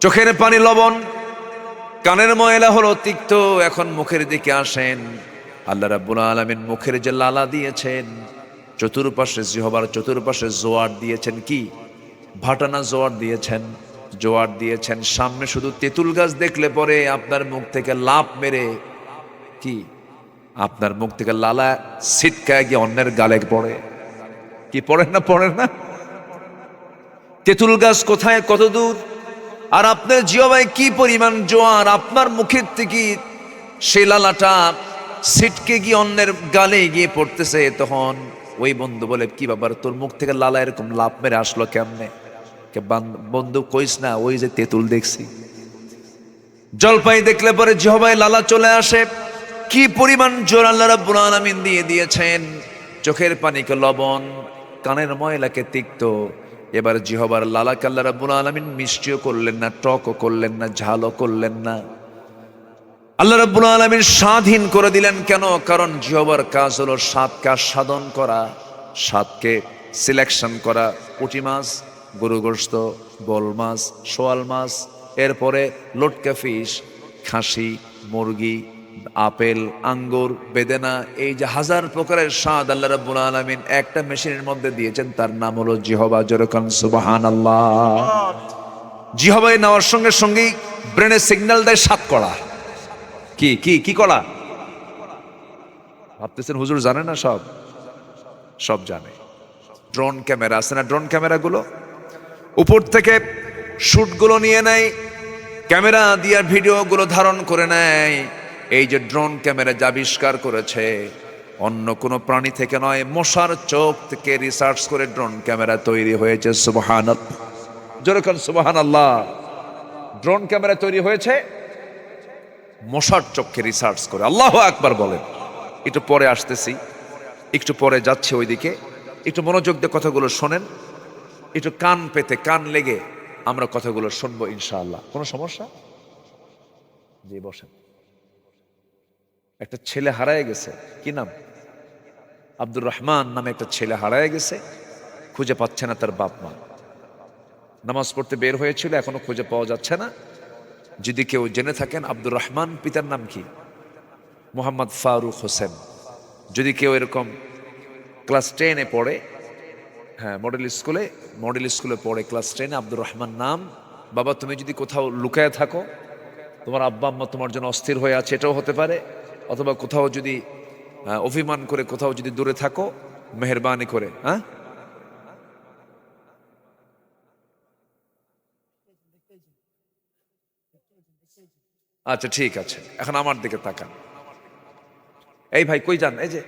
চোখের পানি লবণ, কানের ময়লা হলো তিক্ত, এখন মুখের দিকে আসেন। আল্লাহ রাব্বুল আলামিন মুখের যে লালা দিয়েছেন, চতুর্পাশে জিহবার চতুর্পাশে জোয়ার দিয়েছেন, কি ভাটানা জোয়ার দিয়েছেন, জোয়ার দিয়েছেন। সামনে শুধু তেঁতুল গাছ দেখলে পরে আপনার মুখ থেকে লাফ মেরে কি আপনার মুখ থেকে লালা ছিটকায় গিয়ে অন্যের গালে পড়ে। কি পড়েন না, পড়েন না? তেঁতুল গাছ কোথায়, কত দূর, আর আপনার জিহ্বায় কি পরিমাণ জোয়ার, আপনার মুখের থেকে সেই লালাটা ছিটকে গিয়ে অন্যের গালে গিয়ে পড়তেছে। তখন ওই বন্ধু বলে, কি ব্যাপার, তোর মুখ থেকে লালা এরকম লাফ মেরে আসলো কেমনে? বন্ধু কইস না, ওই যে তেঁতুল দেখছি। জলপাই দেখলে পরে জিহ্বায় লালা চলে আসে। কি পরিমাণ জোর আল্লাহ রাব্বুল আলামিন দিয়ে দিয়েছেন। চোখের পানিকে লবণ, কানের ময়লাকে তিক্ত, এবার জিহ্বার লালাকে আল্লাহ রাব্বুল আলামিন মিষ্টিও করলেন না, টকও করলেন না, ঝালও করলেন না। আল্লাহ রাব্বুল আলামিন স্বাদহীন করে দিলেন। কেন? কারণ জিহ্বার কাজ হলো স্বাদকে আস্বাদন করা, স্বাদকে সিলেকশন করা। পুঁটি মাছ, গরু গোশত, বোল মাছ, শোয়াল মাছ, এরপরে লটকা ফিশ, খাসি, মুরগি, আপেল, আঙ্গুর, বেদেনা, এই যে হাজার প্রকারের স্বাদ আল্লাহ রাব্বুল আলামিন একটা মেশিনের মধ্যে দিয়েছেন, তার নাম হলো জিহ্বা। জোরে কোন সুবহানাল্লাহ। জিহ্বায় নেওয়ার সঙ্গে সঙ্গেই ব্রেনে সিগন্যাল দেয় সাত কড়া। কি কি কি কড়া? ভাবতেছেন হুজুর জানে না? সব সব জানে। ড্রোন ক্যামেরা আছে না, ড্রোন ক্যামেরাগুলো উপর থেকে শুটগুলো নিয়ে নেয়, ক্যামেরা দিয়ে ভিডিওগুলো ধারণ করে নেয়। এই যে ড্রোন ক্যামেরা যা আবিষ্কার করেছে, অন্য কোনো প্রাণী থেকে নয়, মশার চোখ থেকে রিসার্চ করে ড্রোন ক্যামেরা তৈরি হয়েছে। সুবহানাল্লাহ, জোরে কোন সুবহানাল্লাহ। ড্রোন ক্যামেরা তৈরি হয়েছে মশার চোখকে রিসার্চ করে। আল্লাহু আকবার বলেন। একটু পরে আসতেছি, একটু পরে যাচ্ছে ওইদিকে, একটু মনোযোগ দিয়ে কথাগুলো শোনেন, একটু কান পেতে কান লেগে আমরা কথাগুলো শুনবো ইনশাআল্লাহ। কোনো সমস্যা? জি বসেন। একটা ছেলে হারায় গেছে, কি নাম? আব্দুর রহমান নামে একটা ছেলে হারায় গেছে, খুঁজে পাচ্ছে না তার বাপ মা। নামাজ পড়তে বের হয়েছিল, এখনো খুঁজে পাওয়া যাচ্ছে না। যদি কেউ জেনে থাকেন আব্দুর রহমান পিতার নাম কি? মোহাম্মদ ফারুক হোসেন। যদি কেউ এরকম ক্লাস 10-এ পড়ে, হ্যাঁ মডেল স্কুলে পড়ে, ক্লাস 10-এ, আব্দুর রহমান নাম। বাবা তুমি যদি কোথাও লুকায় থাকো, তোমার আব্বা আম্মা তোমার জন্য অস্থির হয়ে আছে, এটাও হতে পারে। অথবা কোথাও যদি অভিমান করে কোথাও যদি দূরে থাকো, মেহেরবানি করে, হ্যাঁ আচ্ছা ঠিক আছে, এখন আমার দিকে তাকান। এই ভাই কই যান? এই যে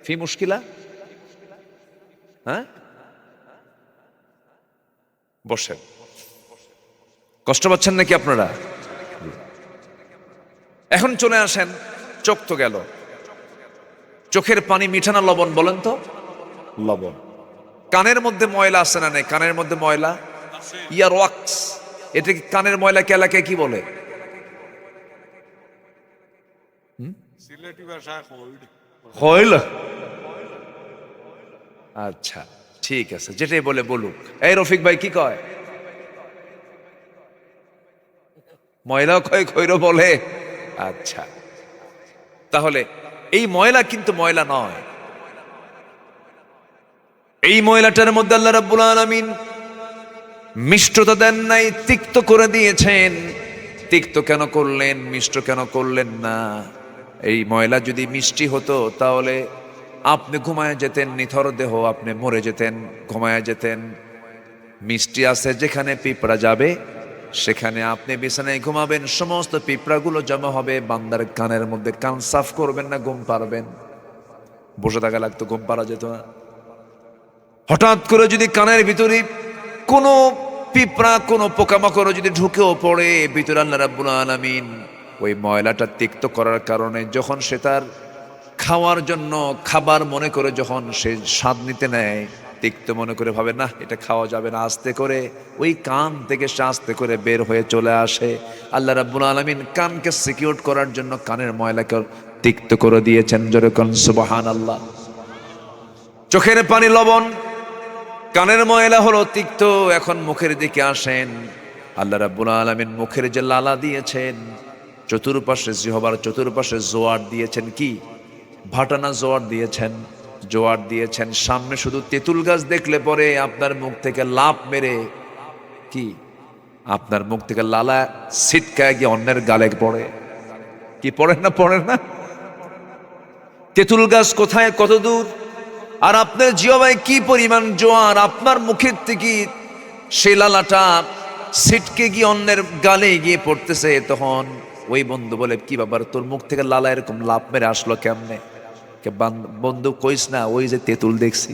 ফি মুশকিলা, হ্যাঁ বসেন। কষ্ট পাচ্ছেন নাকি আপনারা? এখন চলে আসেন, চোখ তো গেল, চোখের পানি মিঠা না লবণ বলেন তো? লবণ। কানের মধ্যে ময়লা আছে না নেই? কানের মধ্যে ময়লা, ইয়ার ওয়াক্স, এটা কি কানের ময়লাকে এলাকায় কি বলে? হইল। আচ্ছা ঠিক আছে, যেটাই বলে বলুক। এই রফিক ভাই কি কয়? ময়লা কয়, খৈর বলে। আচ্ছা, তাহলে এই ময়লা কিন্তু ময়লা নয়। এই ময়লাটার মধ্যে আল্লাহ রাব্বুল আলামিন মিষ্টতা দেন নাই, তিক্ত করে দিয়েছেন। তিক্ত কেন করলেন, মিষ্ট কেন করলেন না? এই ময়লা যদি মিষ্টি হতো তাহলে আপনি ঘুমায় যেতেন, নিথর দেহ, আপনি মরে যেতেন, ঘুমায় যেতেন। মিষ্টি আছে যেখানে পিঁপড়া যাবে, সেখানে আপনি বিছানায় ঘুমাবেন, সমস্ত পিঁপড়াগুলো জমা হবে বান্দার কানের মধ্যে। কান সাফ করবেন না, ঘুম পারবেন? বসে থাকা লাগতো, ঘুম পারা যেত না। হঠাৎ করে যদি কানের ভিতরে কোনো পিঁপড়া, কোনো পোকামাকড় যদি ঢুকেও পড়ে ভিতরে, আল্লাহ রাব্বুল আলামিন ওই ময়লাটা তিক্ত করার কারণে যখন সে তার খাওয়ার জন্য খাবার মনে করে, যখন সে স্বাদ নিতে নেয়, তিক্ত মনে করে ভাবে না এটা খাওয়া যাবে না, আস্তে করে ওই কান থেকে সে আস্তে করে বের হয়ে চলে আসে। আল্লাহ রাব্বুল আলামিন কানকে সিকিউর করার জন্য কানের ময়লাকে তিক্ত করে দিয়েছেন। জোরে কোন সুবহানাল্লাহ। চোখের পানি লবণ, কানের ময়লা হলো তিক্ত, এখন মুখের দিকে আসেন। আল্লাহ রাব্বুল আলামিন মুখের যে লালা দিয়েছেন, চতুর্পাশে জিহবার চতুর্পাশে জোয়ার দিয়েছেন, কি ভাটানা জোয়ার দিয়েছেন, জোয়ার দিয়েছেন। সামনে শুধু তেঁতুল গাছ দেখলে পরে আপনার মুখ থেকে লাফ মেরে কি আপনার মুখ থেকে লালা ছিটকায় গিয়ে অন্যের গালে পড়ে। কি পড়ে না, পড়ে না? তেঁতুল গাছ কোথায়, কত দূর, আর আপনার জিহবায় কি পরিমাণ জোয়ার, আপনার মুখের থেকে সেই লালাটা ছিটকে গিয়ে অন্যের গালে গিয়ে পড়তেছে। তখন ওই বন্ধু বলে, কি ব্যাপার, তোর মুখ থেকে লালা এরকম লাফ মেরে আসলো কেমনে? বন্ধু কইস না, ওই যে তেঁতুল দেখছি।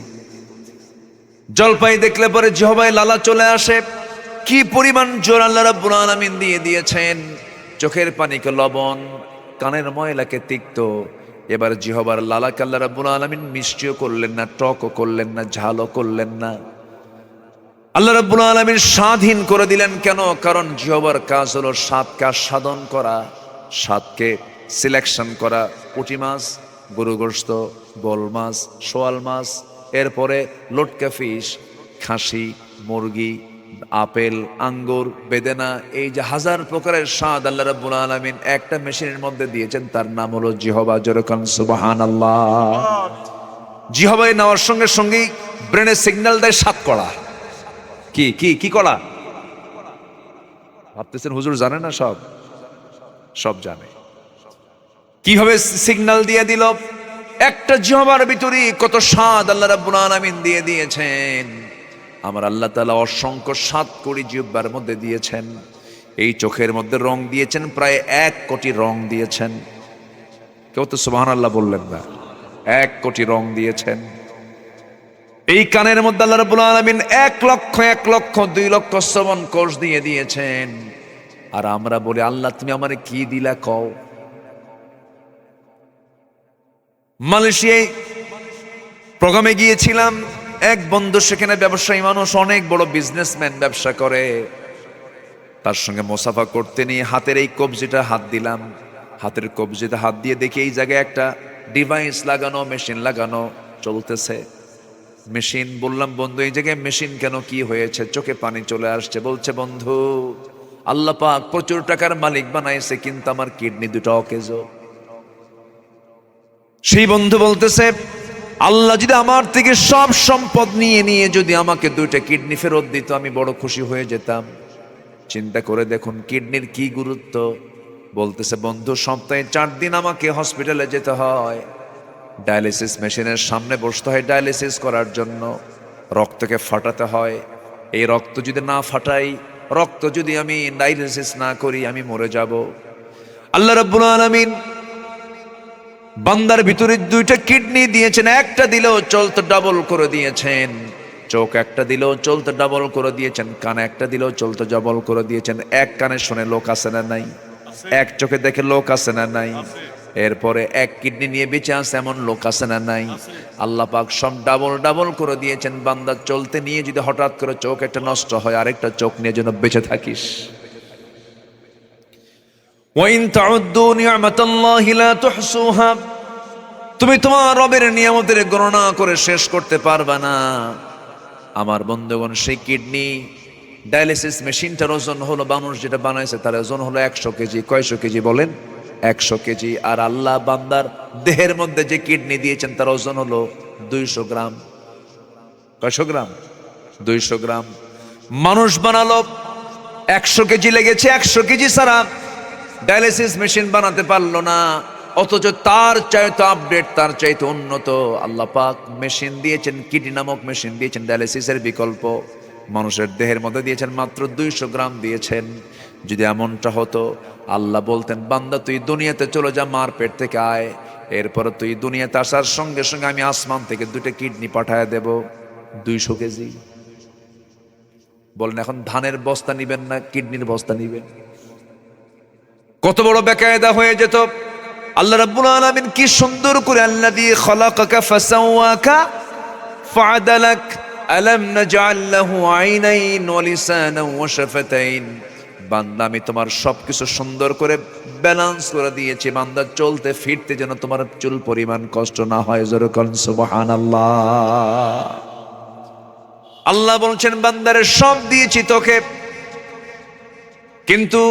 জলপাই দেখলে পরে জিহবায় লালা চলে আসে। কি পরিমাণ জোর আল্লাহ রাব্বুল আলামিন দিয়ে দিয়েছেন। চোখের পানিকে লবণ, কানের ময়লাকে তিক্ত। এবার জিহবার লালাকে আল্লাহ রাব্বুল আলামিন মিষ্টিও করলেন না, টকও করলেন না, ঝালও করলেন না। আল্লাহ রাব্বুল আলামিন স্বাদহীন করে দিলেন। কেন? কারণ জিহবার কাজ হলো স্বাদকে আস্বাদন করা, স্বাদকে সিলেকশন করা। পুঁটি মাছ, গরু গোশত, বোল মাছ, শোয়াল মাছ, এরপরে লটকা ফিশ, খাসি, মুরগি, আপেল, আঙ্গুর, বেদেনা, এই যে হাজার প্রকারের স্বাদ আল্লাহ রাব্বুল আলামিন একটা মেশিনের মধ্যে দিয়েছেন, তার নাম হলো জিহবা। জোরে কোন সুবহানাল্লাহ। জিহবায় নেওয়ার সঙ্গে সঙ্গেই ব্রেনে সিগন্যাল দেয় সাত কড়া। কি কি কি কড়া? ভাবতেছেন হুজুর জানে না? সব সব জানে। কিভাবে সিগন্যাল দিয়ে দিল? একটা জিহবার ভিতরে কত স্বাদ আল্লাহ রাব্বুল আলামিন দিয়ে দিয়েছেন। আমার আল্লাহ তাআলা অসংখ্য 7 কোটি জিহ্বার মধ্যে দিয়েছেন। এই চোখের মধ্যে রং দিয়েছেন, প্রায় 1 কোটি রং দিয়েছেন। কেউ তো সুবহানাল্লাহ বললেন না? 1 কোটি রং দিয়েছেন। এই কানের মধ্যে আল্লাহ রাব্বুল আলামিন 1 লক্ষ 2 লক্ষ শ্রবণ কোষ দিয়ে দিয়েছেন। আর আমরা বলি, আল্লাহ তুমি আমারে কি দিলা কও? মালয়েশিয়ায় প্রোগ্রামে গিয়েছিলাম। এক বন্ধু সেখানে ব্যবসায়ী মানুষ, অনেক বড় বিজনেসম্যান, ব্যবসা করে। তার সঙ্গে মোসাফা করতে নিয়ে হাতের এই কবজিটা হাত দিলাম। হাতের কবজিতে হাত দিয়ে দেখি এই জায়গায় একটা ডিভাইস লাগানো, মেশিন লাগানো চলতেছে। মেশিন। বললাম, বন্ধু এই জায়গায় মেশিন কেন, কি হয়েছে? চোখে পানি চলে আসছে। বলছে, বন্ধু আল্লাহ পাক প্রচুর টাকার মালিক বানাইছে, কিন্তু আমার কিডনি দুটো অকেজো। সেই বন্ধু বলতেছে, আল্লাহ যদি আমার থেকে সব সম্পদ নিয়ে নিয়ে যদি আমাকে 2টা কিডনি ফেরত দিত, আমি বড় খুশি হয়ে যেতাম। চিন্তা করে দেখুন কিডনির কি গুরুত্ব। বলতেছে, বন্ধু সপ্তাহে 4 দিন আমাকে হসপিটালে যেতে হয়, ডায়ালিসিস মেশিনের সামনে বসতে হয় ডায়ালিসিস করার জন্য। রক্তকে ফাটাতে হয়। এই রক্ত যদি না ফাটাই, রক্ত যদি আমি ডায়ালিসিস না করি, আমি মরে যাব। আল্লাহ রাব্বুল আলামিন বান্দার ভিতরে 2টা কিডনি দিয়েছেন। একটা দিলেও চলতে ডাবল করে দিয়েছেন। চোখ একটা দিলেও চলতে ডাবল করে দিয়েছেন। কান একটা দিলেও চলতে ডাবল করে দিয়েছেন। এক কানে শুনে লোক আছে না নাই? এক চোখে দেখে লোক আছে না নাই? এরপরে 1 কিডনি নিয়ে বেঁচে আছে এমন লোক আছে না নাই? আল্লাহ পাক সব ডাবল ডাবল করে দিয়েছেন। বান্দা চলতে নিয়ে যদি হঠাৎ করে চোখ একটা নষ্ট হয়, আরেকটা চোখ নিয়ে যেন বেঁচে থাকিস। ওয়াইন তাউদ্দু নি'মাতাল্লাহি লা তুহসুহা। তুমি তোমার রবের নিয়ামতের গণনা করে শেষ করতে পারবা না। আমার বন্ধুগণ, সেই কিডনি ডায়ালিসিস মেশিনটার ওজন হলো, মানুষ যেটা বানাইছে তার ওজন হলো 100 কেজি। কয়শো কেজি বলেন? 100 কেজি। আর আল্লাহ বান্দার দেহের মধ্যে যে কিডনি দিয়েছেন তার ওজন হলো 200 গ্রাম। কয়শো গ্রাম? 200 গ্রাম। মানুষ বানালো 100 কেজি লেগেছে। 100 কেজি ছাড়া ডায়ালিসিস মেশিন বানাতে পারলো না। অথচ তার চাইতে আপডেট, তার চাইতে উন্নত আল্লাহ পাক মেশিন দিয়েছেন, কিডনি নামক মেশিন দিয়েছেন, ডায়ালিসিসের বিকল্প মানুষের দেহের মধ্যে দিয়েছেন। মাত্র 200 গ্রাম দিয়েছেন। যদি এমনটা হতো, আল্লাহ বলতেন, বান্দা তুই দুনিয়াতে চলে যা, মার পেট থেকে আয়। এরপরে তুই দুনিয়াতে আসার সঙ্গে সঙ্গে আমি আসমান থেকে 2টা কিডনি পাঠায় দেব। 200 কেজি। বলেন এখন ধানের বস্তা নিবেন না কিডনির বস্তা নিবেন? কত বড় বেকায়দা হয়ে যেত। আল্লাহ রাব্বুল আলামিন কি সুন্দর করে, আল্লাযী খালাকাকা ফাসাওয়াকা ফাআদালাক আলাম নাজআল লাহু আইনাইন ওয়া লিসানান ওয়া শাফাতাইন। বান্দা আমি তোমার সবকিছু সুন্দর করে ব্যালেন্স করে দিয়েছি, বান্দা চলতে ফিরতে যেন তোমার চুল পরিমাণ কষ্ট না হয়। জোরে বলেন সুবহানাল্লাহ। আল্লাহ বলছেন, বান্দারে সব দিয়েছি তোকে, কিন্তু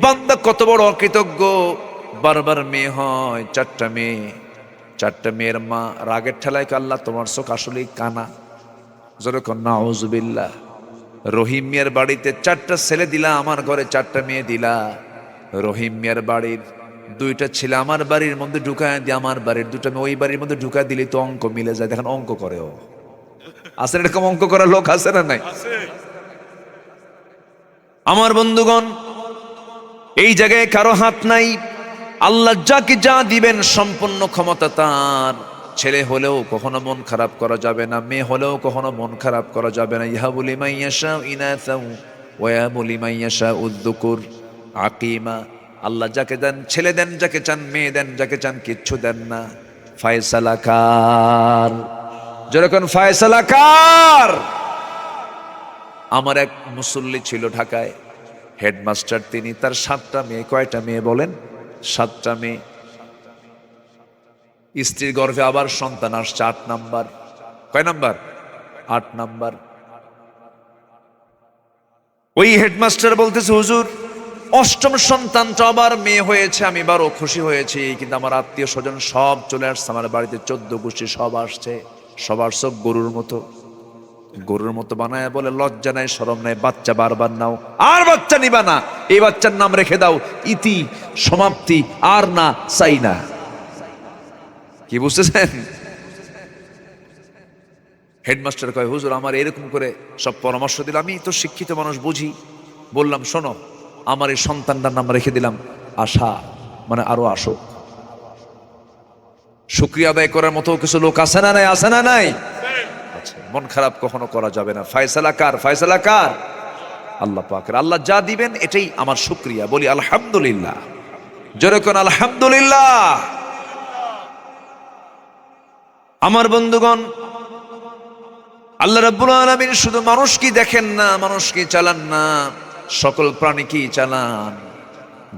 বান্দা কত বড় অকৃতজ্ঞ, বারবার মেয়ে হয়, চারটা মেয়ের মা রাগের ঠেলায় আল্লাহ তোমার চোখ আসলেই কানা, যেরকম নাউজুবিল্লাহ। রহিম মিয়ার বাড়িতে 4টা ছেলে দিলা, আমার ঘরে 4টা মেয়ে দিলা। রহিম মিয়ার বাড়ির 2টা ছেলে আমার বাড়ির মধ্যে ঢুকায় দিয়ে আমার বাড়ির 2টা মেয়ে ওই বাড়ির মধ্যে ঢুকায় দিলে তো অঙ্ক মিলে যায়। দেখেন অঙ্ক করে ও আছে, এরকম অঙ্ক করার লোক আছে না নাই? আমার বন্ধুগণ, এই জায়গায় কারো হাত নাই। আল্লাহ যাকে যা দিবেন সম্পূর্ণ ক্ষমতা তার। ছেলে হলেও কখনো মন খারাপ করা যাবে না, মেয়ে হলেও কখনো মন খারাপ করা যাবে না। ইয়াহাবু লিমান ইয়াশাউ ইনাসাও ওয়া ইয়াহাবু লিমান ইয়াশাউ যুকুর আকিমা। আল্লাহ যাকে দেন ছেলে দেন, যাকে চান মেয়ে দেন, যাকে চান কিচ্ছু দেন না। ফায়সালা কার, যেরকম ফায়সালা কার। আমার এক মুসল্লি ছিল ঢাকায়, হেডমাস্টার তিনি, তার 7টা মেয়ে। কয়টা মেয়ে বলেন? 7টা মেয়ে। স্ত্রীর গর্ভে আবার সন্তান আসছে 8 নাম্বার। কয় নাম্বার? 8 নাম্বার। ওই হেডমাস্টার বলতেছে, হুজুর 8ম সন্তানটা আবার মেয়ে হয়েছে, আমি বড় খুশি হয়েছি, কিন্তু আমার আত্মীয় স্বজন সব চলে আসছে আমার বাড়িতে, 14 গোষ্ঠী সব আসছে। সবার চোখ গরুর মতো বানায় বলে, লজ্জা নাই শরম নাই, বাচ্চা বারবার নাও, আর বাচ্চা নিবা না, এই বাচ্চার নাম রেখে দাও ইতি, সমাপ্তি, আর না চাই না। কি বুঝতেছেন? হেডমাস্টার কয়, হুজুর আমার এরকম করে সব পরামর্শ দিল, আমি তো শিক্ষিত মানুষ, বুঝি। বললাম, শোনো, আমার এই সন্তানটার নাম রেখে দিলাম আশা, মানে আরো আসো। শুকরিয়া আদায় করার মতো কিছু লোক আছে না নাই? আছে না নাই? মন খারাপ কখনো করা যাবে না। ফায়সালা কার? ফায়সালা কার? আল্লাহ পাকের। আল্লাহ যা দিবেন এটাই আমার শুকরিয়া, বলি আলহামদুলিল্লাহ। যেরকম আলহামদুলিল্লাহ। আমার বন্ধুগণ, আল্লাহ রাব্বুল আলামিন শুধু মানুষকে দেখেন না, মানুষকে চালান না, সকল প্রাণীকেই চালান।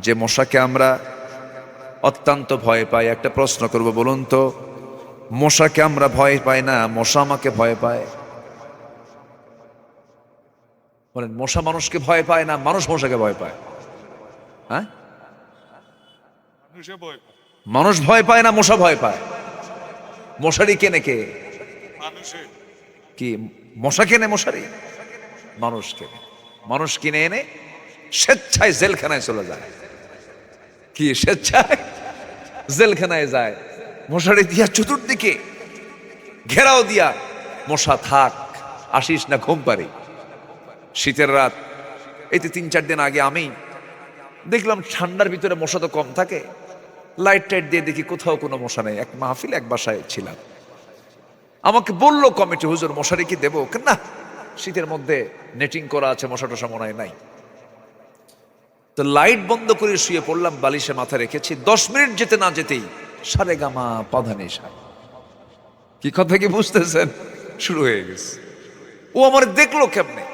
যে মশাকে আমরা অত্যন্ত ভয় পাই, একটা প্রশ্ন করব, বলুন তো, মশাকে আমরা ভয় পাই না, মশা আমাকে ভয় পায়? বলেন, মশা মানুষকে ভয় পায় না, মানুষ মশাকে ভয় পায়? হ্যাঁ, মানুষ ভয় পায় না, মশা ভয় পায়? মশারি কেনে কে? কি মশা কেনে? মশারি মানুষ কেনে। মানুষ কিনে এনে স্বেচ্ছায় জেলখানায় চলে যায়। কি স্বেচ্ছায় জেলখানায় যায়? মশারি দিয়া চতুর্দিকে ঘেরাও দিয়া, মশা থাক, আসিস না, ঘুম পারি। শীতের রাত, এই তো 3-4 দিন আগে আমি দেখলাম ঠান্ডার ভিতরে মশা তো কম থাকে, লাইট টাইট দিয়ে দেখি কোথাও কোনো মশা নেই। এক মাহফিল, এক বাসায় ছিলাম, আমাকে বললো কমিটি, হুজুর মশারি কি দেবো? না, শীতের মধ্যে নেটিং করা আছে, মশা টশা মনে হয় নাই। তো লাইট বন্ধ করে শুয়ে পড়লাম, বালিশে মাথা রেখেছি। 10 মিনিট যেতে না যেতেই সারেগামা পাধানিসা। কি কথা কি বুঝতেছেন? শুরু হয়ে গেছে। ও আমার দেখলো কেমনে,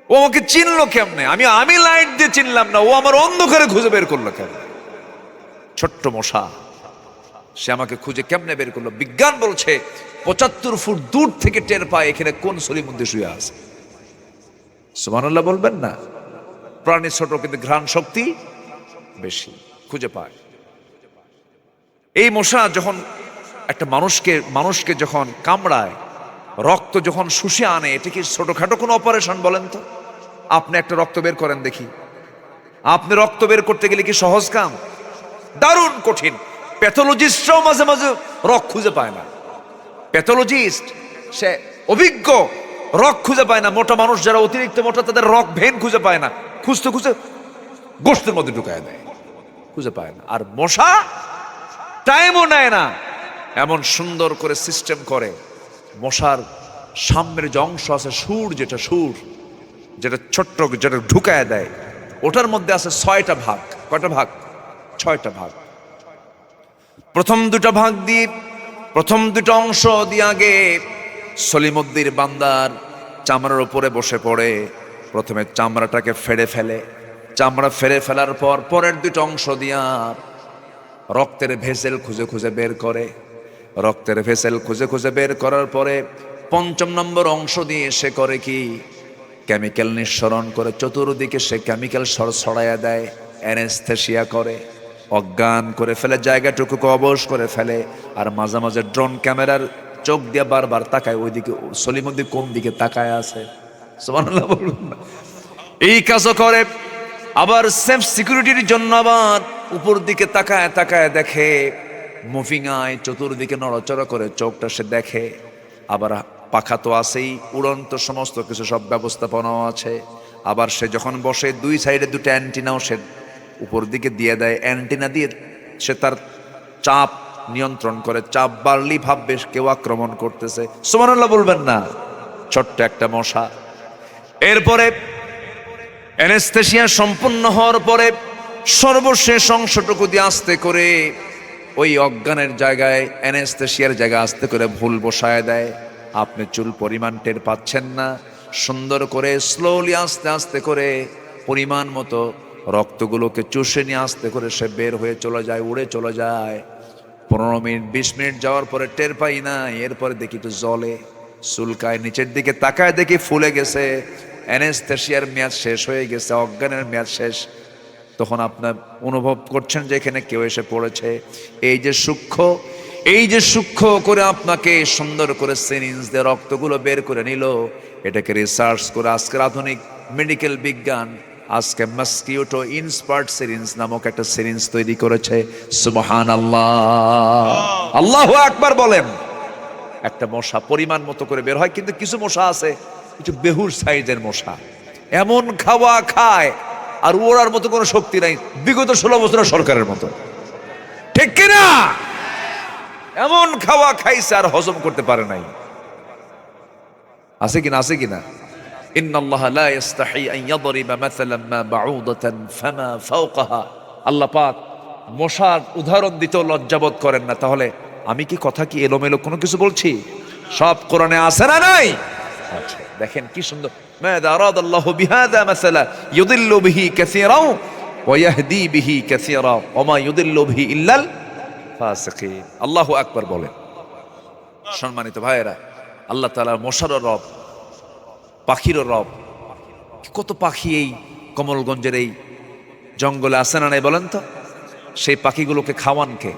ও আমাকে চিনলো কেমনে? আমি লাইট দিয়ে চিনলাম না, ও আমার অন্ধকারে খুঁজে বের করলো কেমনে? ছোট্ট মশা, সে আমাকে খুঁজে কেমনে বের করলো? বিজ্ঞান বলছে 75 ফুট দূর থেকে টের পায় এখানে কোন সলির মধ্যে শুয়ে আছে। সুবহানাল্লাহ বলবেন না? প্রাণী ছোট, কিন্তু ঘ্রাণ শক্তি বেশি, খুঁজে পায়। এই মশা যখন একটা মানুষকে যখন কামড়ায়, রক্ত যখন শুষে আনে, এটা কি ছোটখাটো কোনো অপারেশন বলেন তো? আপনি একটা রক্ত বের করেন দেখি। আপনি রক্ত বের করতে গেলে কি সহজ কাম? দারুণ কঠিন। প্যাথোলজিস্টরাও মাঝে মাঝে রক খুঁজে পায় না। প্যাথোলজিস্ট, সে অভিজ্ঞ, রক খুঁজে পায় না। মোটা মানুষ যারা অতিরিক্ত মোটা, তাদের রক ভেন খুঁজে পায় না, খুঁজতে খুঁজতে গোশতের মধ্যে ঢুকায় দেয়, খুঁজে পায় না। আর মশা টাইমও নেয় না, এমন সুন্দর করে সিস্টেম করে। মশার সামনের যে অংশ আছে, সুর, যেটা ছোট্ট, যেটা ঢুকায় দেয়, ওটার মধ্যে আছে 6টা ভাগ। কয়টা ভাগ? 6টা ভাগ। প্রথম 2টা ভাগ দিয়ে, প্রথম 2টা অংশ দিয়ে আগে সলিমুদ্দির বান্দার চামড়ার উপরে বসে পড়ে। প্রথমে চামড়াটাকে ফেড়ে ফেলে, চামড়া ফেড়ে ফেলার পর পরের 2টা অংশ দিয়া রক্তের ভেসেল খুঁজে খুঁজে বের করে। রক্তের ভেসেল খুঁজে খুঁজে বের করার পরে 5ম নম্বর অংশ দিয়ে সে করে কি? কেমিক্যাল নিঃসরণ করে চতুর্দিকে সে কেমিক্যাল ছড়াইয়া দেয়, অ্যানেস্থেসিয়া করে, অজ্ঞান করে ফেলে, জায়গাটুকুকে অবশ করে ফেলে। আর মাঝে মাঝে ড্রোন ক্যামেরার চোখ দিয়ে বারবার তাকায় ওইদিকে, সলিমুদ্দিন কোন দিকে তাকায় আছে, সুবহানাল্লাহ বলুন না। এই কাজও করে। আবার সেফ সিকিউরিটির জন্য আবার উপর দিকে তাকায় তাকায় দেখে, মুভিং আয়, চতুর্দিকে নড়াচড়া করে চোখটা সে দেখে। আবার পাখা তো আছেই, উড়ন্ত সমস্ত কিছু সব ব্যবস্থাপনাও আছে। আবার সে যখন বসে দুই সাইডে দুটো অ্যান্টিনাও সে উপর দিকে দিয়ে দেয়। অ্যান্টিনা দিয়ে সে তার চাপ নিয়ন্ত্রণ করে, চাপ বাড়লেই ভাববে কেউ আক্রমণ করতেছে। সুবহানাল্লাহ বলবেন না। ছোট্ট একটা মশা। এরপরে অ্যানেস্থেসিয়া সম্পূর্ণ হওয়ার পরে সর্বশেষ অংশটুকু দিয়ে আস্তে করে ওই অজ্ঞানের জায়গায়, অ্যানেস্থেসিয়ার জায়গায় আস্তে করে ভুল বসায় দেয়। আপনি চুল পরিমাণ টের পাচ্ছেন না। সুন্দর করে স্লোলি আস্তে আস্তে করে পরিমাণ মতো রক্তগুলোকে চুষে নিয়ে আস্তে করে সে বের হয়ে চলে যায়, উড়ে চলে যায়। 15 মিনিট 20 মিনিট যাওয়ার পরে টের পাই না। এরপরে দেখি তো জলে চুলকায়, নিচের দিকে তাকায় দেখি ফুলে গেছে। অ্যানেস্থেসিয়ার মেয়াদ শেষ হয়ে গেছে, অজ্ঞানের মেয়াদ শেষ। তখন আপনার অনুভব করছেন যে এখানে কেউ এসে পড়েছে। এই যে সূক্ষ্ম করে আপনাকে সুন্দর করে সিরিঞ্জ দিয়ে রক্তগুলো বের করে নিল, এটাকে রিসার্চ করে আজকের আধুনিক মেডিকেল বিজ্ঞান আজকে মস্কিউটো ইনস্পার্ট সিরিঞ্জ নামক একটা সিরিঞ্জ তৈরি করেছে। সুবহানাল্লাহ, আল্লাহু আকবার বলেন। একটা মশা পরিমাণ মতো করে বের হয়, কিন্তু কিছু মশা আছে কিছু বেহুশ সাইজের মশা, এমন খাওয়া খায় আর ওড়ার মতো কোনো শক্তি নাই, বিগত 16 বছরের সরকারের মতো, ঠিক কিনা? এমন খাওয়া খাইছে আর হজম করতে পারে নাই। আছে কিনা? আছে কিনা? ইন্নাল্লাহা লা ইস্তাহি আন ইয়াদরিবা মাসালান মা বাউদাতান ফামা ফাওকাহা। আল্লাহ পাক মশার উদাহরণ দিতেও লজ্জাবোধ করেন না। তাহলে আমি কি কথা কি এলোমেলো কোনো কিছু বলছি? সব কোরআনে আছে না নাই? আচ্ছা, দেখেন কি সুন্দর। মাযা আরাদাল্লাহু বিহাযা মাসালা ইউদিল্লু বিহি কাসীরাও ওয়া ইয়াহদি বিহি কাসীরা ওয়া মা ইউদিল্লু বিহি ইল্লাল ফাসিকিন। আল্লাহু আকবার বলেন। সম্মানিত ভাইয়েরা, আল্লাহ তাআলা মশার রব, পাখিরও রব। কত পাখি এই কমলগঞ্জের এই জঙ্গলে আছে না নাই বলেন তো? সেই পাখিগুলোকে খাওয়ান কে?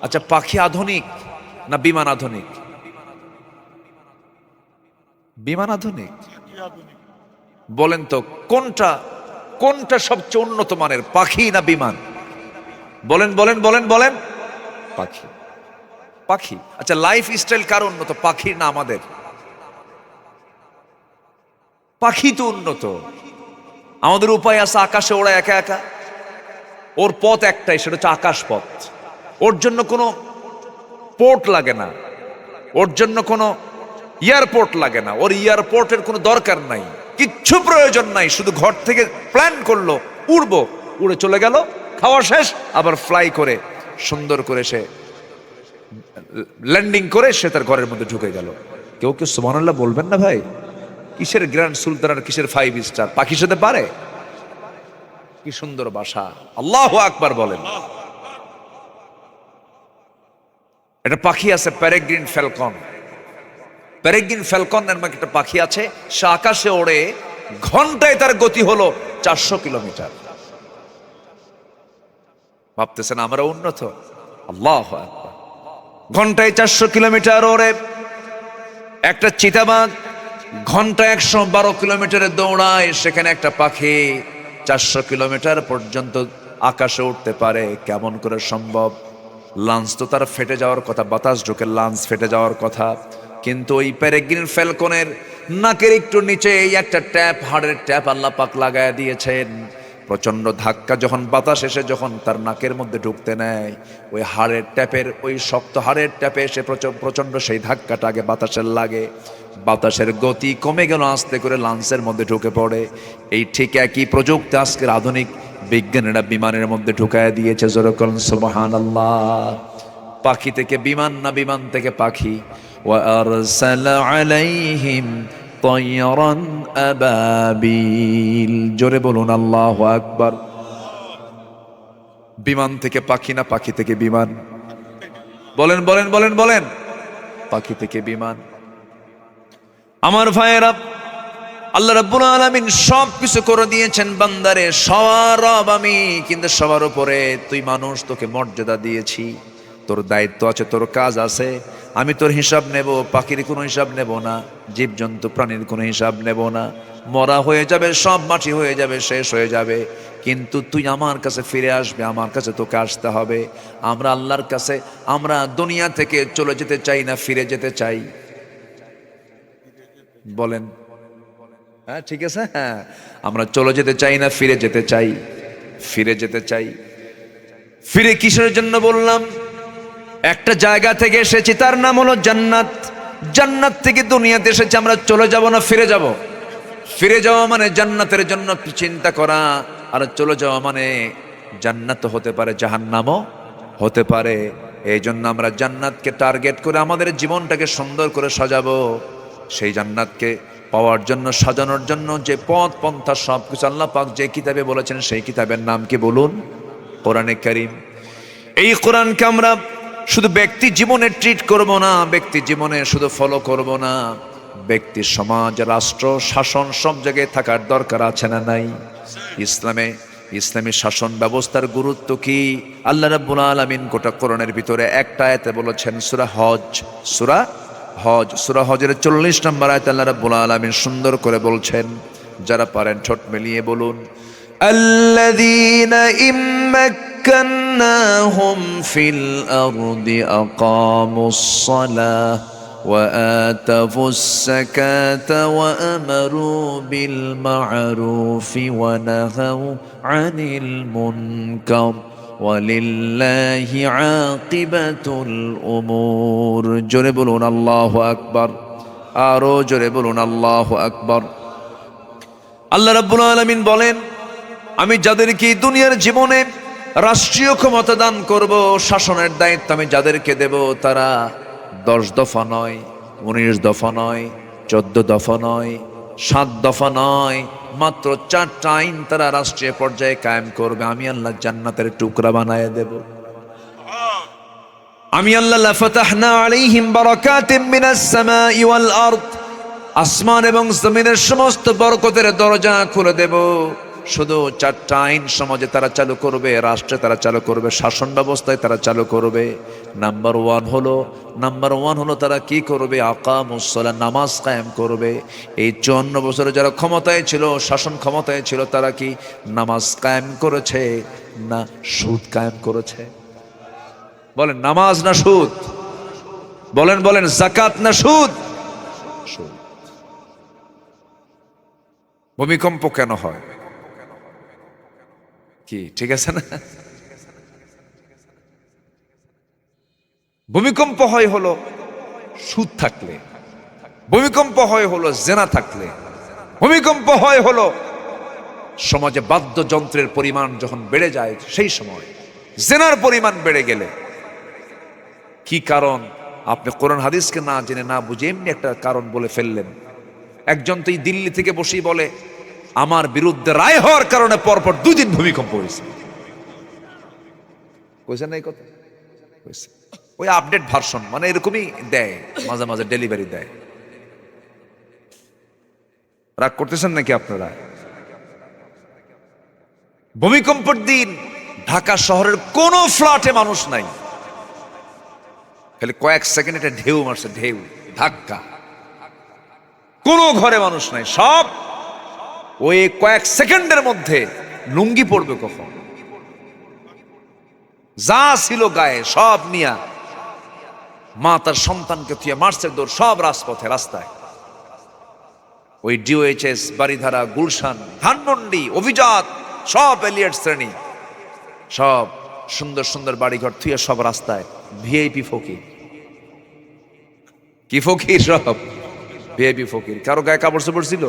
আচ্ছা, পাখি আধুনিক না বিমান আধুনিক? বিমান আধুনিক। বলেন তো কোনটা সবচেয়ে উন্নত মানের, পাখি না বিমান? বলেন বলেন বলেন বলেন। পাখি। পাখি। আচ্ছা, লাইফ স্টাইল কার উন্নত, পাখির না আমাদের? পাখি তো উন্নত। আমাদের উপায় আছে আকাশে ওড়া একা একা। ওর পথ একটাই, সেটা হচ্ছে আকাশ পথ। ওর জন্য কোনো পোর্ট লাগে না, ওর জন্য কোনো এয়ারপোর্ট লাগে না, ওর এয়ারপোর্টের কোনো দরকার নাই, কিচ্ছু প্রয়োজন নাই। শুধু ঘর থেকে প্ল্যান করলো উড়বো, উড়ে চলে গেল, খাওয়া শেষ, আবার ফ্লাই করে সুন্দর করে সে ল্যান্ডিং করে সে তার ঘরের মধ্যে ঢুকে গেল। কেউ সুবহানাল্লাহ বলবেন না ভাই? কিসের গ্র্যান্ড সুলতান আর কিসের 5 স্টার, পাখির সাথে পারে? কি সুন্দর বাসা। আল্লাহু আকবার বলেন। একটা পাখি আছে প্যারেগ্রিন ফ্যালকন। প্যারেগ্রিন ফ্যালকন নামক একটা পাখি আছে, সে আকাশে ওড়ে, ঘন্টায় তার গতি হলো 400 কিলোমিটার। ভাবতেছেন আমরা উন্নত? আল্লাহু আকবার। ঘন্টায় 400 কিলোমিটার ওড়ে। একটা চিতাবাঘ ঘন্টায় 112 কিলোমিটারে দৌড়ায়, সেখানে একটা পাখি 400 কিলোমিটার পর্যন্ত আকাশে উঠতে পারে। কেমন করে সম্ভব? লাঞ্চ তো তার ফেটে যাওয়ার কথা, বাতাস ঢুকে লাঞ্চ ফেটে যাওয়ার কথা। কিন্তু ওই পেরেগ্রিন ফ্যালকনের নাকের একটু নিচে এই একটা ট্যাপ, হাড়ের ট্যাপ আল্লাহ পাক লাগায় দিয়েছেন। প্রচন্ড ধাক্কা যখন বাতাস এসে যখন তার নাকের মধ্যে ঢুকতে নেয়, ওই হাড়ের ট্যাপের, ওই শক্ত হাড়ের ট্যাপে এসে প্রচন্ড সেই ধাক্কাটা আগে বাতাসের লাগে, বাতাসের গতি কমে গেল, আস্তে করে লাঞ্চের মধ্যে ঢুকে পড়ে। এই ঠিক একই প্রযুক্তি আজকের আধুনিক বিজ্ঞানীরা বিমানের মধ্যে ঢুকায় দিয়েছে। যেরকম সুবহানাল্লাহ। পাখি থেকে বিমান না বিমান থেকে পাখি। ওয়া আরসালা আলাইহিম তায়রান আবাবিল। জোরে বলুন আল্লাহু আকবার। বিমান থেকে পাখি না পাখি থেকে বিমান? বলেন বলেন বলেন বলেন। পাখি থেকে বিমান। আমার ভাইয়েরা, আল্লাহ রাব্বুল আলামিন সব কিছু করে দিয়েছেন বান্দারে, সবার রব আমি, কিন্তু সবার উপরে তুই মানুষ, তোকে মর্যাদা দিয়েছি, তোর দায়িত্ব আছে, তোর কাজ আছে। আমি তোর হিসাব নেব, পাখির কোনো হিসাব নেব না, জীবজন্তু প্রাণীর কোনো হিসাব নেব না। মরা হয়ে যাবে, সব মাটি হয়ে যাবে, শেষ হয়ে যাবে, কিন্তু তুই আমার কাছে ফিরে আসবে, আমার কাছে তোকে আসতে হবে। আমরা আল্লাহর কাছে, আমরা দুনিয়া থেকে চলে যেতে চাই না, ফিরে যেতে চাই? বলেন হ্যাঁ, ঠিক আছে। হ্যাঁ, আমরা চলে যেতে চাই না, ফিরে যেতে চাই? ফিরে যেতে চাই। ফিরে কিসের জন্য বললাম? একটা জায়গা থেকে এসেছি, তার নাম হলো জান্নাত। জান্নাত থেকে দুনিয়াতে এসেছি, আমরা চলে যাব না ফিরে যাব? ফিরে যাওয়া মানে জান্নাতের জন্য চিন্তা করা, আর চলে যাওয়া মানে জান্নাত হতে পারে, জাহান্নামও হতে পারে। এই জন্য আমরা জান্নাতকে টার্গেট করে আমাদের জীবনটাকে সুন্দর করে সাজাবো। সেই জান্নাতকে পাওয়ার জন্য, সাজানোর জন্য যে পথ পন্থা সব কিছু আল্লাহ পাক যে কিতাবে বলেছেন, সেই কিতাবের নাম কি বলুন? কোরআনে কারীম। এই কোরআনকে আমরা শুধু ব্যক্তি জীবনে ট্রিট করব না, ব্যক্তি জীবনে শুধু ফলো করব না, ব্যক্তি, সমাজ, রাষ্ট্র, শাসন সব জায়গায় থাকার দরকার আছে না নাই? ইসলামী শাসন ব্যবস্থার গুরুত্ব কি? আল্লাহ রাব্বুল আলামিন গোটা কোরআনের ভিতরে একটা আয়াতে বলেছেন, সূরা হজের 40 নম্বর আয়াতে আল্লাহ রাব্বুল আলামিন সুন্দর করে বলছেন, যারা পারেন ঠোঁট মিলিয়ে বলুন, আল্লাযীনা ইম্মাক্কান্নাহুম ফিল আরদি আকামুস সালাহ ওয়া আতাফুস যাকাতা ওয়া আমারু বিল মা'রুফি ওয়া নাহাউ আনিল মুনকার ওয়ালিল্লাহি আকিবাতুল উমুর। জোরে বলুন আল্লাহু আকবার, আরো জোরে বলুন আল্লাহু আকবার। আল্লাহ রাব্বুল আলামিন বলেন, আমি যাদেরকে দুনিয়ার জীবনে রাষ্ট্রীয় ক্ষমতা দান করব, শাসনের দায়িত্ব আমি যাদেরকে দেব, তারা 10 দফা নয়, 19 দফা নয়, 14 দফা নয়, 7 দফা নয়, মাত্র 4টা আইন তারা রাষ্ট্রীয় পর্যায়ে কায়েম করবে। আমি আল্লাহ জান্নাতের টুকরা বানায় দেব। আমি আল্লাহ লাফাতাহনা আলাইহিম বারাকাতিম মিনাস সামাই ওয়াল আরদ, আসমান এবং জমিনের সমস্ত বরকতের দরজা খুলে দেব। শুধু 4টা আইন সমাজে তারা চালু করবে, রাষ্ট্রে তারা চালু করবে, শাসন ব্যবস্থায় তারা চালু করবে। নাম্বার ওয়ান হলো তারা কি করবে? আকামুস সালাহ, নামাজ কায়েম করবে। এই 54 বছরে যারা ক্ষমতায় ছিল, শাসন ক্ষমতায় ছিল, তারা কি নামাজ কায়েম করেছে না সুদ কায়েম করেছে? বলেন, নামাজ না সুদ? বলেন, যাকাত না সুদ? ভূমিকম্প কেন হয়? কি ঠিক আছে না? ভূমিকম্প হয় হলো সুদ থাকলে, ভূমিকম্প হয় হলো জেনা থাকলে, ভূমিকম্প হয় হলো সমাজে বাদ্যযন্ত্রের পরিমাণ যখন বেড়ে যায়, সেই সময় জেনার পরিমাণ বেড়ে গেলে। কি কারণ? আপনি কোরআন হাদিসকে না জেনে, না বুঝে এমনি একটা কারণ বলে ফেললেন। একজন তো এই দিল্লি থেকে বসেই বলে, আমার বিরুদ্ধে রায় হওয়ার কারণে পরপর 2 দিন ভূমিকম্প হয়েছে। কইছেন না এই কথা? কইছে। ওই আপডেট ভার্সন, মানে এরকমই দেয়, মাঝে মাঝে ডেলিভারি দেয়। রাগ করতেছেন নাকি আপনারা? ভূমিকম্পের দিন ঢাকা শহরের কোন ফ্ল্যাটে মানুষ নাই, খালি কয়েক সেকেন্ড একটা ঢেউ মারছে, ঢেউ, ধাক্কা। কোন ঘরে মানুষ নাই, সব ওই কয়েক সেকেন্ডের মধ্যে লুঙ্গি পড়বে কখন, যা ছিল গায়ে সব নিয়া, মা তার সন্তানকে থুয়ে মার্চের দৌড়, সব রাজপথে, রাস্তায়। ওই ডিওএইচএস, বাড়িধারা, গুলশান, ধানমন্ডি, অভিজাত, সব এলিয়েট শ্রেণী, সব সুন্দর সুন্দর বাড়িঘর থুয়ে সব রাস্তায়। ভিআইপি ফকির, কি ফকির? সব ভিআইপি ফকির। কারো গায়ে কাপড় চোপড় ছিল?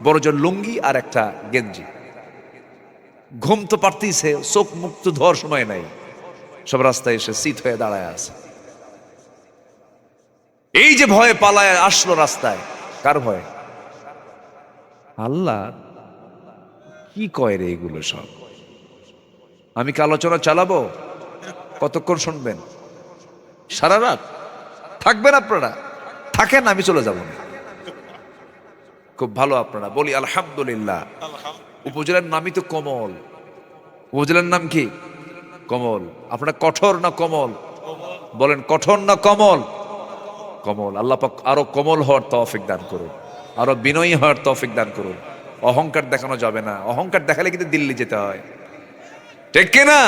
বড় জোর লুঙ্গি আর একটা গেঞ্জি। ঘুম তো পারতিছে, চোখ মুখ তো ধোয়ার সময় নাই, সব রাস্তায় এসে শীত হয়ে দাঁড়ায় আছে। এই যে ভয়ে পালায় আসলো রাস্তায়, কার ভয়ে? আল্লাহ। কি কয় রে এগুলো সব? আমি কি আলোচনা চালাবো? কতক্ষণ শুনবেন? সারা রাত থাকবেন আপনারা? থাকেন, আমি চলে যাব না। খুব ভালো আপনারা, বলি আলহামদুলিল্লাহ। উপজেলার নামই তো কমল। উপজেলার নাম কি? কমল। আপনারা কঠোর না কমল? বলেন কঠোর না কমল? কমল। আল্লাহ পাক আরো কমল হওয়ার তৌফিক দান করুন, আরো বিনয়ী হওয়ার তৌফিক দান করুন। অহংকার দেখানো যাবে না, অহংকার দেখালে কিন্তু দিল্লি যেতে হয়, ঠিক কিনা?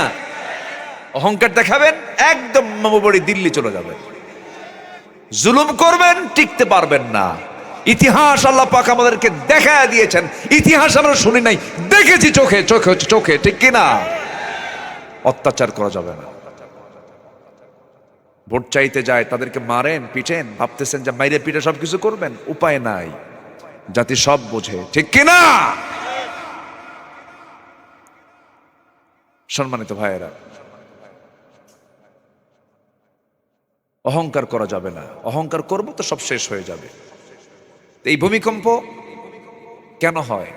অহংকার দেখাবেন একদম মামুবাড়ি দিল্লি চলে যাবেন। জুলুম করবেন টিকতে পারবেন না। ইতিহাস আল্লাহ পাক আমাদেরকে দেখায় দিয়েছেন, ইতিহাস আমরা শুনি নাই, দেখেছি চোখে চোখে চোখে, ঠিক কিনা? অত্যাচার করা যাবে না। ভোট চাইতে যায় তাদেরকে মারেন পিটেন, ভাবতেছেন যে মাইরে পিটে সবকিছু করবেন, উপায় নাই, জাতি সব বোঝে, ঠিক কিনা? সম্মানিত ভাইয়েরা, অহংকার করা যাবে না। অহংকার করব তো সব শেষ হয়ে যাবে। এই ভূমিকম্প কেন হয়?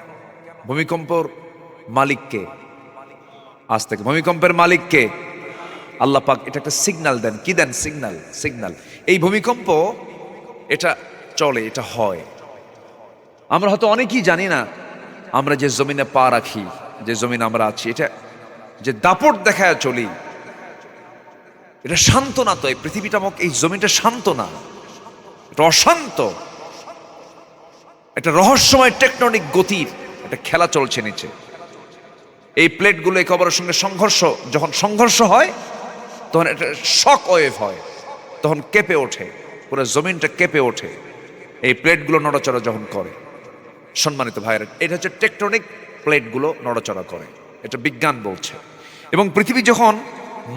ভূমিকম্পর মালিককে? আজ থেকে ভূমিকম্পের মালিককে আল্লাহ পাক। এটা একটা সিগন্যাল দেন। কি দেন? সিগন্যাল। সিগন্যাল। এই ভূমিকম্প এটা চলে, এটা হয়। আমরা হয়তো অনেকেই জানি না, আমরা যে জমিনে পা রাখি, যে জমিন আমরা আছি, এটা যে দাপট দেখায় চলি, এটা শান্ত না। তো এই পৃথিবীটা, এই জমিটা শান্ত না, এটা অশান্ত। একটা রহস্যময় টেকটনিক গতির একটা খেলা চলছে নিচে। এই প্লেটগুলো একে অপরের সঙ্গে সংঘর্ষ, যখন সংঘর্ষ হয় তখন একটা শক ওয়েভ হয়, তখন কেঁপে ওঠে, পুরো জমিনটা কেঁপে ওঠে এই প্লেটগুলো নড়াচড়া যখন করে। সম্মানিত ভাইরা, এটা হচ্ছে টেকটনিক প্লেটগুলো নড়াচড়া করে, এটা বিজ্ঞান বলছে। এবং পৃথিবী যখন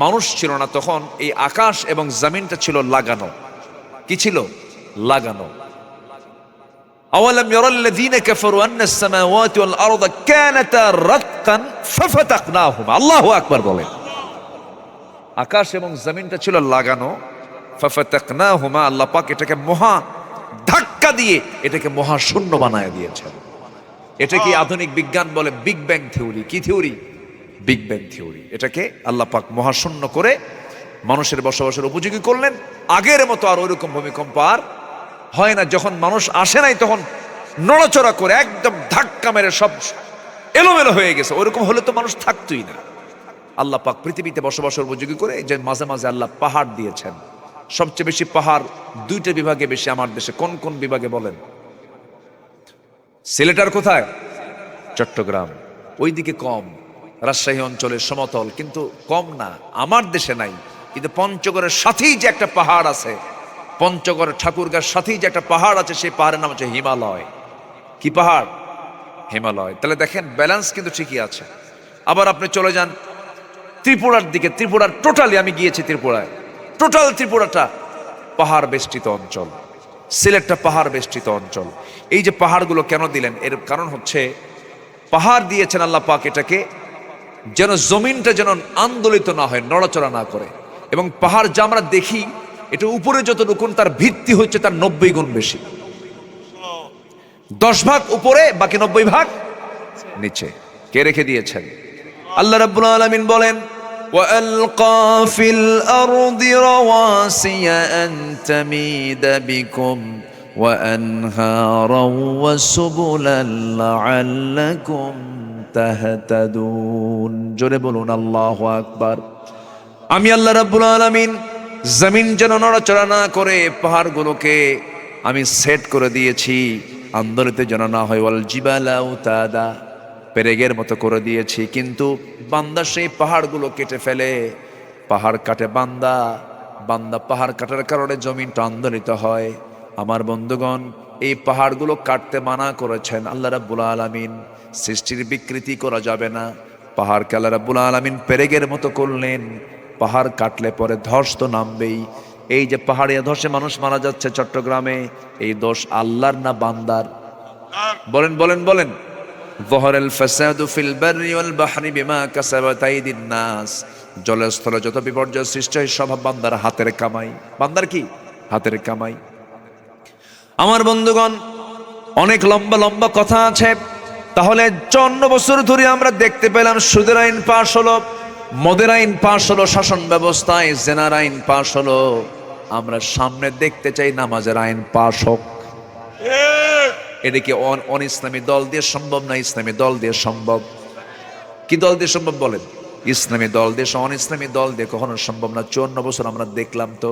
মানুষ ছিল না, তখন এই আকাশ এবং জমিনটা ছিল লাগানো। কি ছিল? লাগানো। আওয়ালাম ইয়ারাল্লাযীনা কাফারু আন্নাস সামাওয়াতি ওয়াল আরদা কানাতা রাতকান ফাফাতাকনাহুমা। আল্লাহু আকবার বলেন। আকাশ এবং জমিনটা ছিল লাগানো, ফাফাতাকনাহুমা। আল্লাহ পাক এটাকে মহা ধাক্কা দিয়ে এটাকে মহা শূন্য বানায় দিয়েছেন। এটা কি আধুনিক বিজ্ঞান বলে বিগ ব্যাং থিওরি। কি থিওরি? Big bang theory. এটাকে আল্লাহ পাক মহাশূন্য করে মানুষের বসবাসের উপযোগী করলেন। আগের মতো আর ওইরকম ভূমিকম্প আর হয় না। যখন মানুষ আসে নাই তখন নড়াচড়া করে একদম ধাক্কা মেরে সব এলোমেলো হয়ে গেছে। ওইরকম হলে তো মানুষ থাকতোই না। আল্লাহ পাক পৃথিবীতে বসবাসের উপযোগী করে যে মাঝে মাঝে আল্লাহ পাহাড় দিয়েছেন। সবচেয়ে বেশি পাহাড় দুইটা বিভাগে বেশি আমার দেশে। কোন কোন বিভাগে বলেন? সিলেটার কোথায়? চট্টগ্রাম। ওইদিকে কম। রাজশাহী অঞ্চলের সমতল, কিন্তু কম না। আমার দেশে নাই, কিন্তু পঞ্চগড়ের সাথেই যে একটা পাহাড় আছে, পঞ্চগড়ের ঠাকুরগাঁর সাথেই যে একটা পাহাড় আছে, সেই পাহাড়ের নাম হচ্ছে হিমালয়। কি পাহাড়? হিমালয়। তাহলে দেখেন ব্যালেন্স কিন্তু ঠিকই আছে। আবার আপনি চলে যান ত্রিপুরার দিকে। ত্রিপুরার টোটালি, আমি গিয়েছি ত্রিপুরায়, টোটাল ত্রিপুরাটা পাহাড় বেষ্টিত অঞ্চল। সিলেটটা পাহাড় বেষ্টিত অঞ্চল। এই যে পাহাড়গুলো কেন দিলেন? এর কারণ হচ্ছে পাহাড় দিয়েছেন আল্লাহ পাক এটাকে যেন জমিনটা যেন আন্দোলিত না হয়, নড়াচড়া না করে। এবং পাহাড় যা আমরা দেখি, এটা উপরে যতটুকু, তার ভিত্তি হচ্ছে তার 90 গুণ বেশি। 10 ভাগ উপরে, বাকি 90 ভাগ নিচে। কে রেখে দিয়েছেন? আল্লাহ রাব্বুল আলামিন বলেন, وَأَلْقَى فِي الْأَرْضِ رَوَاسِيَ أَن تَمِيدَ بِكُمْ وَأَنْهَارًا وَسُبُلًا لَعَلَّكُمْ তাহতাদুন। জোরে বলুন আল্লাহু আকবার। আমি আল্লাহ রাব্বুল আলামিন জমিন যেন নড়াচড়া না করে পাহাড়গুলোকে আমি সেট করে দিয়েছি, আন্দোলিত যেন না হয়। ওয়াল জিবালা উতাদা, পেরেগের মতো করে দিয়েছি। কিন্তু বান্দা সেই পাহাড়গুলো কেটে ফেলে। পাহাড় কাটে বান্দা, বান্দা পাহাড় কাটার কারণে জমিনটা আন্দোলিত হয়। আমার বন্ধুগণ, এই পাহাড়গুলো কাটতে মানা করেছেন আল্লাহ রাব্বুল আলামিন। সৃষ্টির বিকৃতি করা যাবে না। পাহাড়কে আল্লাহ রাব্বুল আলামিন পেরেগের মতো করলেন। পাহাড় কাটলে পরে ধস তো নামবেই। এই যে পাহাড়ে ধসে মানুষ মারা যাচ্ছে চট্টগ্রামে, এই দোষ আল্লাহর না বান্দার? বলেন বলেন বলেন। যহরাল ফাসাদু ফিল বাররি ওয়াল বাহরি বিমা কাসাবাত আইদিন নাস। জলস্থলে যত বিপর্যয় সৃষ্টি হয় সব বান্দার হাতের কামাই। বান্দার কি? হাতের কামাই। আমার বন্ধুগণ, অনেক লম্বা লম্বা কথা আছে। তাহলে 54 বছর ধরে আমরা দেখতে পেলাম সুদের আইন পাশ হলো, মদের আইন পাশ হলো, শাসন ব্যবস্থায় জেনার আইন পাশ হলো। আমরা সামনে দেখতে চাই নামাজের আইন পাশ হোক। এটা কি অন ইসলামী দল দিয়ে সম্ভব না ইসলামী দল দিয়ে সম্ভব? কি দল দিয়ে সম্ভব বলেন? ইসলামী দল দিয়ে, অন ইসলামী দল দিয়ে কখনো সম্ভব না। 54 বছর আমরা দেখলাম তো